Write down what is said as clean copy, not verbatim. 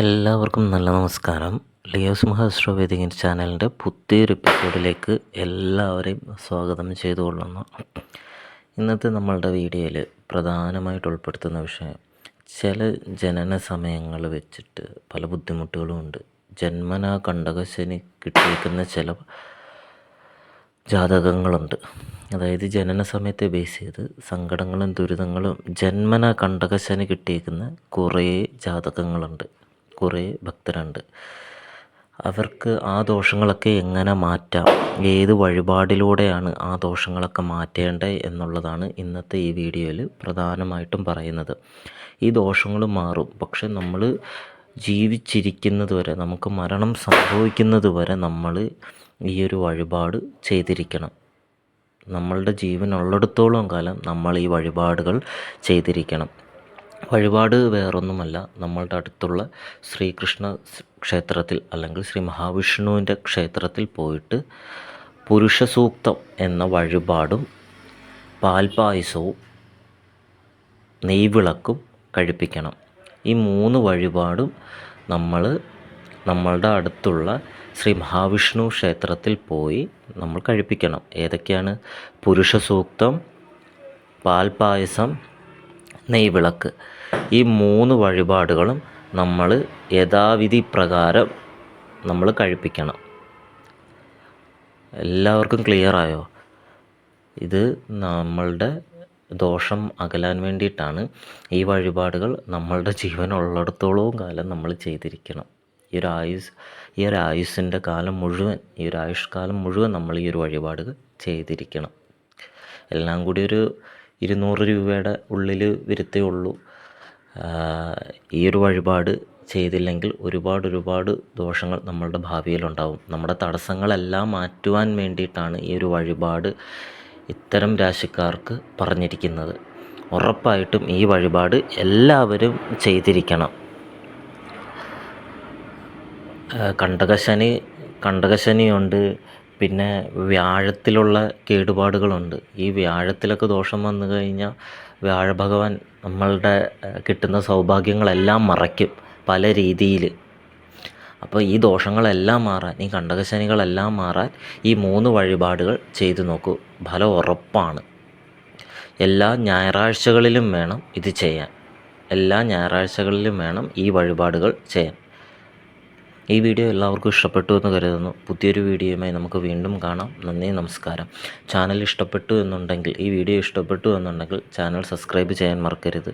എല്ലാവർക്കും നല്ല നമസ്കാരം. ലിയോസ് മഹാസ്ട്രോവേദികൻ ചാനലിൻ്റെ പുതിയൊരു എപ്പിസോഡിലേക്ക് എല്ലാവരെയും സ്വാഗതം ചെയ്തുകൊള്ളുന്നു. ഇന്നത്തെ നമ്മളുടെ വീഡിയോയിൽ പ്രധാനമായിട്ട് ഉൾപ്പെടുത്തുന്ന വിഷയം, ചില ജനന സമയങ്ങൾ വെച്ചിട്ട് പല ബുദ്ധിമുട്ടുകളും ഉണ്ട്. ജന്മനാ കണ്ടകശനി കിട്ടിയിരിക്കുന്ന ചില ജാതകങ്ങളുണ്ട്. അതായത് ജനന സമയത്തെ ബേസ് ചെയ്ത് സങ്കടങ്ങളും ദുരിതങ്ങളും ജന്മനാ കണ്ടകശനി കിട്ടിയിരിക്കുന്ന കുറേ ജാതകങ്ങളുണ്ട്, കുറേ ഭക്തരുണ്ട്. അവർക്ക് ആ ദോഷങ്ങളൊക്കെ എങ്ങനെ മാറ്റാം, ഏത് വഴിപാടിലൂടെയാണ് ആ ദോഷങ്ങളൊക്കെ മാറ്റേണ്ടത് എന്നുള്ളതാണ് ഇന്നത്തെ ഈ വീഡിയോയിൽ പ്രധാനമായിട്ടും പറയുന്നത്. ഈ ദോഷങ്ങൾ മാറും, പക്ഷെ നമ്മൾ ജീവിച്ചിരിക്കുന്നത് വരെ, നമുക്ക് മരണം സംഭവിക്കുന്നത് വരെ നമ്മൾ ഈ ഒരു വഴിപാട് ചെയ്തിരിക്കണം. നമ്മളുടെ ജീവനുള്ളിടത്തോളം കാലം നമ്മൾ ഈ വഴിപാടുകൾ ചെയ്തിരിക്കണം. വഴിപാട് വേറൊന്നുമല്ല, നമ്മളുടെ അടുത്തുള്ള ശ്രീകൃഷ്ണ ക്ഷേത്രത്തിൽ അല്ലെങ്കിൽ ശ്രീ മഹാവിഷ്ണുവിൻ്റെ ക്ഷേത്രത്തിൽ പോയിട്ട് പുരുഷ സൂക്തം എന്ന വഴിപാടും പാൽപായസവും നെയ്വിളക്കും കഴിപ്പിക്കണം. ഈ 3 വഴിപാടും നമ്മളുടെ അടുത്തുള്ള ശ്രീ മഹാവിഷ്ണു ക്ഷേത്രത്തിൽ പോയി നമ്മൾ കഴിപ്പിക്കണം. ഏതൊക്കെയാണ്? പുരുഷ സൂക്തം, പാൽപായസം, നെയ്വിളക്ക്. ഈ 3 വഴിപാടുകളും നമ്മൾ യഥാവിധി പ്രകാരം നമ്മൾ കഴിപ്പിക്കണം. എല്ലാവർക്കും ക്ലിയറായോ? ഇത് നമ്മളുടെ ദോഷം അകലാൻ വേണ്ടിയിട്ടാണ്. ഈ വഴിപാടുകൾ നമ്മളുടെ ജീവനുള്ളിടത്തോളവും കാലം നമ്മൾ ചെയ്തിരിക്കണം. ഈ ഒരു ആയുസ്സിൻ്റെ കാലം മുഴുവൻ, ഈ ഒരു ആയുഷ്കാലം മുഴുവൻ നമ്മൾ ഈ ഒരു വഴിപാടുകൾ ചെയ്തിരിക്കണം. എല്ലാം കൂടി ഒരു 200 രൂപയുടെ ഉള്ളിൽ വരത്തേ ഉള്ളൂ. ഈ ഒരു വഴിപാട് ചെയ്തില്ലെങ്കിൽ ഒരുപാട് ദോഷങ്ങൾ നമ്മളുടെ ഭാവിയിലുണ്ടാവും. നമ്മുടെ തടസ്സങ്ങളെല്ലാം മാറ്റുവാൻ വേണ്ടിയിട്ടാണ് ഈ ഒരു വഴിപാട് ഇത്തരം രാശിക്കാർക്ക് പറഞ്ഞിരിക്കുന്നത്. ഉറപ്പായിട്ടും ഈ വഴിപാട് എല്ലാവരും ചെയ്തിരിക്കണം. കണ്ടകശനിയുണ്ട്, പിന്നെ വ്യാഴത്തിലുള്ള കേടുപാടുകളുണ്ട്. ഈ വ്യാഴത്തിലൊക്കെ ദോഷം വന്നു കഴിഞ്ഞാൽ വ്യാഴഭഗവാൻ നമ്മളുടെ കിട്ടുന്ന സൗഭാഗ്യങ്ങളെല്ലാം മറയ്ക്കും പല രീതിയിൽ. അപ്പോൾ ഈ ദോഷങ്ങളെല്ലാം മാറാൻ, ഈ കണ്ടകശനികളെല്ലാം മാറാൻ ഈ 3 വഴിപാടുകൾ ചെയ്തു നോക്കൂ. ഫലം ഉറപ്പാണ്. എല്ലാ ഞായറാഴ്ചകളിലും വേണം ഇത് ചെയ്യാൻ. എല്ലാ ഞായറാഴ്ചകളിലും വേണം ഈ വഴിപാടുകൾ ചെയ്യാൻ. ഈ വീഡിയോ എല്ലാവർക്കും ഇഷ്ടപ്പെട്ടു എന്ന് കരുതുന്നു. പുതിയൊരു വീഡിയോയുമായി നമുക്ക് വീണ്ടും കാണാം. നന്ദി, നമസ്കാരം. ചാനൽ ഇഷ്ടപ്പെട്ടു എന്നുണ്ടെങ്കിൽ, ഈ വീഡിയോ ഇഷ്ടപ്പെട്ടു എന്നുണ്ടെങ്കിൽ ചാനൽ സബ്സ്ക്രൈബ് ചെയ്യാൻ മറക്കരുത്.